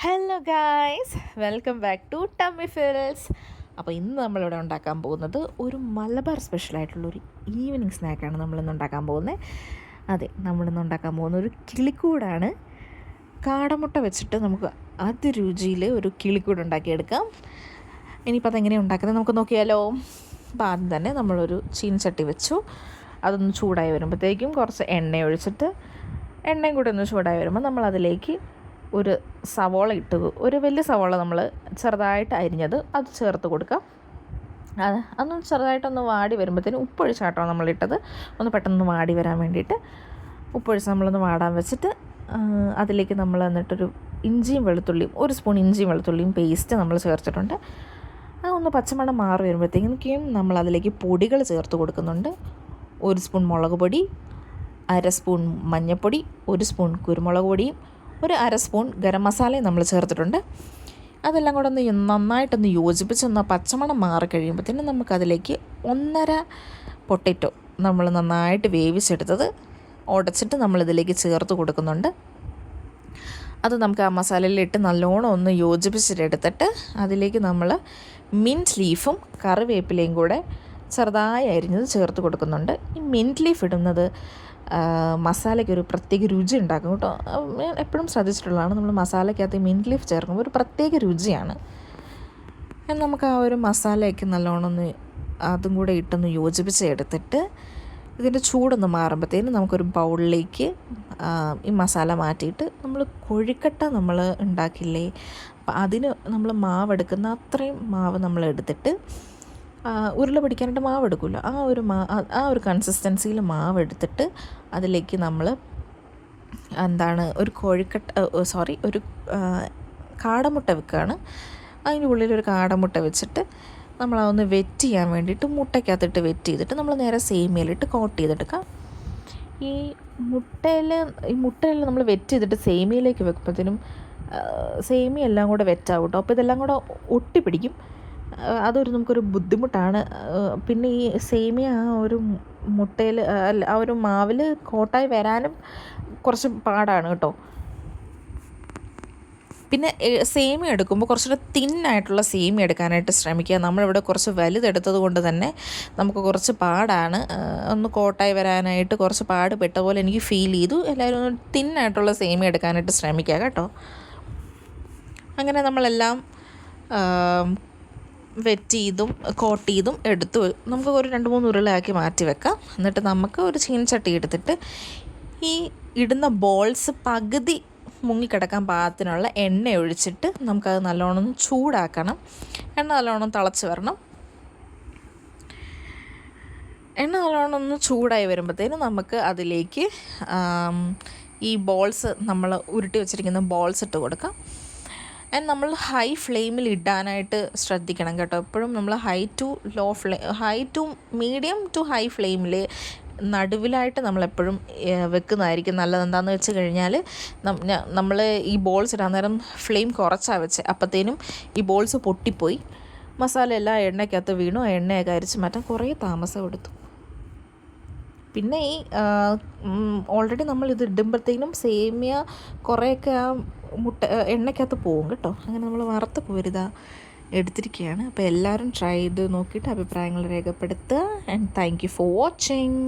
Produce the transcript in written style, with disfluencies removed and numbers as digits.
Hello guys, welcome back to Tummy Fills. അപ്പോൾ ഇന്ന് നമ്മളിവിടെ ഉണ്ടാക്കാൻ പോകുന്നത് ഒരു മലബാർ സ്പെഷ്യലായിട്ടുള്ളൊരു ഈവനിങ് സ്നാക്കാണ് നമ്മളിന്ന് ഉണ്ടാക്കാൻ പോകുന്നത്. അതെ, നമ്മളിന്ന് ഉണ്ടാക്കാൻ പോകുന്ന ഒരു കിളിക്കൂടാണ്. കാടമുട്ട വെച്ചിട്ട് നമുക്ക് അതിരുചിയിൽ ഒരു കിളിക്കൂട് ഉണ്ടാക്കിയെടുക്കാം. ഇനിയിപ്പോൾ അതെങ്ങനെയാണ് ഉണ്ടാക്കുന്നത് നമുക്ക് നോക്കിയാലോ. അപ്പോൾ ആദ്യം തന്നെ നമ്മളൊരു ചീനച്ചട്ടി വെച്ചു. അതൊന്ന് ചൂടായി വരുമ്പോഴത്തേക്കും കുറച്ച് എണ്ണ ഒഴിച്ചിട്ട് എണ്ണയും കൂടി ഒന്ന് ചൂടായി വരുമ്പോൾ നമ്മളതിലേക്ക് ഒരു സവോള ഒരു വലിയ സവോള നമ്മൾ ചെറുതായിട്ട് അരിഞ്ഞത് അത് ചേർത്ത് കൊടുക്കാം. അതൊന്ന് ചെറുതായിട്ടൊന്ന് വാടി വരുമ്പോഴത്തേനും ഉപ്പൊഴിച്ചാട്ടോ നമ്മളിട്ടത്. ഒന്ന് പെട്ടെന്ന് വാടി വരാൻ വേണ്ടിയിട്ട് ഉപ്പൊഴിച്ച് നമ്മളൊന്ന് വാടാൻ വെച്ചിട്ട് അതിലേക്ക് നമ്മൾ എന്നിട്ടൊരു ഇഞ്ചിയും വെളുത്തുള്ളിയും, ഒരു സ്പൂൺ ഇഞ്ചിയും വെളുത്തുള്ളിയും പേസ്റ്റ് നമ്മൾ ചേർത്തിട്ടുണ്ട്. ഒന്ന് പച്ചമണം മാറി വരുമ്പോഴത്തേക്കും നമ്മളതിലേക്ക് പൊടികൾ ചേർത്ത് കൊടുക്കുന്നുണ്ട്. ഒരു സ്പൂൺ മുളക് പൊടി, അര സ്പൂൺ മഞ്ഞൾപ്പൊടി, ഒരു സ്പൂൺ കുരുമുളക് പൊടിയും, ഒരു അര സ്പൂൺ ഗരം മസാലയും നമ്മൾ ചേർത്തിട്ടുണ്ട്. അതെല്ലാം കൂടെ ഒന്ന് നന്നായിട്ടൊന്ന് യോജിപ്പിച്ചൊന്ന് പച്ചമണം മാറി കഴിയുമ്പോഴത്തേനും നമുക്കതിലേക്ക് 1.5 പൊട്ടറ്റോ നമ്മൾ നന്നായിട്ട് വേവിച്ചെടുത്തത് ഉടച്ചിട്ട് നമ്മളിതിലേക്ക് ചേർത്ത് കൊടുക്കുന്നുണ്ട്. അത് നമുക്ക് ആ മസാലയിലിട്ട് നല്ലോണം ഒന്ന് യോജിപ്പിച്ചിട്ടെടുത്തിട്ട് അതിലേക്ക് നമ്മൾ മിൻറ്റ് ലീഫും കറിവേപ്പിലയും കൂടെ ചെറുതായി അരിഞ്ഞത് ചേർത്ത് കൊടുക്കുന്നുണ്ട്. ഈ മിൻറ്റ് ലീഫ് ഇടുന്നത് മസാലയ്ക്ക് ഒരു പ്രത്യേക രുചി ഉണ്ടാക്കും കേട്ടോ. ഞാൻ എപ്പോഴും ശ്രദ്ധിച്ചിട്ടുള്ളതാണ്, നമ്മൾ മസാലയ്ക്കകത്ത് മിൻറ്റ് ലീഫ് ചേർക്കുമ്പോൾ ഒരു പ്രത്യേക രുചിയാണ്. നമുക്ക് ആ ഒരു മസാലയൊക്കെ നല്ലോണം ഒന്ന് അതും കൂടെ ഇട്ടൊന്ന് യോജിപ്പിച്ച് എടുത്തിട്ട് ഇതിൻ്റെ ചൂടൊന്ന് മാറുമ്പോഴത്തേനും നമുക്കൊരു ബൗളിലേക്ക് ഈ മസാല മാറ്റിയിട്ട് നമ്മൾ കൊഴുക്കട്ട നമ്മൾ ഉണ്ടാക്കില്ലേ, അപ്പം അതിന് നമ്മൾ മാവെടുക്കുന്ന അത്രയും മാവ് നമ്മൾ എടുത്തിട്ട് ഉരുള പിടിക്കാനായിട്ട് മാവ് എടുക്കുമല്ലോ, ആ ഒരു കൺസിസ്റ്റൻസിയിൽ മാവ് എടുത്തിട്ട് അതിലേക്ക് നമ്മൾ ഒരു കാടമുട്ട വെക്കുകയാണ്. അതിൻ്റെ ഉള്ളിലൊരു കാടമുട്ട വെച്ചിട്ട് നമ്മളതൊന്ന് വെറ്റ് ചെയ്യാൻ വേണ്ടിയിട്ട് മുട്ടയ്ക്കകത്തിട്ട് വെറ്റ് ചെയ്തിട്ട് നമ്മൾ നേരെ സേമിയയിലിട്ട് കോട്ട് ചെയ്തെടുക്കാം. ഈ മുട്ടയിൽ നമ്മൾ വെറ്റ് ചെയ്തിട്ട് സേമിയയിലേക്ക് വെക്കുമ്പോഴത്തേനും സേമിയ എല്ലാം കൂടെ വെറ്റാവും കേട്ടോ. അപ്പോൾ ഇതെല്ലാം കൂടെ ഒട്ടിപ്പിടിക്കും. നമുക്കൊരു ബുദ്ധിമുട്ടാണ്. പിന്നെ ഈ സേമിയ ആ ഒരു മുട്ടയിൽ ആ ഒരു മാവിൽ കോട്ടായി വരാനും കുറച്ച് പാടാണ് കേട്ടോ. പിന്നെ സേമിയ എടുക്കുമ്പോൾ കുറച്ചുകൂടെ തിന്നായിട്ടുള്ള സേമിയ എടുക്കാനായിട്ട് ശ്രമിക്കുക. നമ്മളിവിടെ കുറച്ച് വലുതെടുത്തത് കൊണ്ട് തന്നെ നമുക്ക് കുറച്ച് പാടാണ്. ഒന്ന് കോട്ടായി വരാനായിട്ട് കുറച്ച് പാടുപെട്ട പോലെ എനിക്ക് ഫീൽ ചെയ്തു. എല്ലാവരും ഒന്ന് തിന്നായിട്ടുള്ള സേമിയ എടുക്കാനായിട്ട് ശ്രമിക്കുക കേട്ടോ. അങ്ങനെ നമ്മളെല്ലാം വെറ്റ് ചെയ്തും കോട്ട് ചെയ്തും എടുത്ത് നമുക്ക് ഒരു 2-3 ഉരുളയാക്കി മാറ്റി വെക്കാം. എന്നിട്ട് നമുക്ക് ഒരു ചീനച്ചട്ടി എടുത്തിട്ട് ഈ ഇടുന്ന ബോൾസ് പകുതി മുങ്ങിക്കിടക്കാൻ പാകത്തിനുള്ള എണ്ണ ഒഴിച്ചിട്ട് നമുക്കത് നല്ലോണം ചൂടാക്കണം. എണ്ണ നല്ലോണം തിളച്ച് വരണം. എണ്ണ നല്ലോണം ഒന്ന് ചൂടായി വരുമ്പോഴത്തേനും നമുക്ക് അതിലേക്ക് ഈ ബോൾസ് നമ്മൾ ഉരുട്ടി വെച്ചിരിക്കുന്ന ബോൾസ് ഇട്ട് കൊടുക്കാം. നമ്മൾ ഹൈ ഫ്ലെയിമിൽ ഇടാനായിട്ട് ശ്രദ്ധിക്കണം കേട്ടോ. എപ്പോഴും നമ്മൾ high to medium to high ഫ്ലെയിമിൽ നടുവിലായിട്ട് നമ്മളെപ്പോഴും വെക്കുന്നതായിരിക്കും നല്ലത്. എന്താണെന്ന് വെച്ച് കഴിഞ്ഞാൽ നമ്മൾ ഈ ബോൾസ് ഇടാൻ നേരം ഫ്ലെയിം കുറച്ചാണ് വെച്ച്, അപ്പോഴത്തേനും ഈ ബോൾസ് പൊട്ടിപ്പോയി മസാല എല്ലാം എണ്ണയ്ക്കകത്ത് വീണു. ആ എണ്ണയൊക്കെ അരിച്ച് മാറ്റാൻ കുറേ താമസം എടുത്തു. പിന്നെ ഈ ഓൾറെഡി നമ്മളിത് ഇടുമ്പോഴത്തേനും സേമിയ കുറേയൊക്കെ ആ എണ്ണയ്ക്കകത്ത് പോകും കേട്ടോ. അങ്ങനെ നമ്മൾ വറുത്ത് പോരുതാ എടുത്തിരിക്കുകയാണ്. അപ്പോൾ എല്ലാവരും ട്രൈ ചെയ്ത് നോക്കിയിട്ട് അഭിപ്രായങ്ങൾ രേഖപ്പെടുത്തുക. And thank you for watching.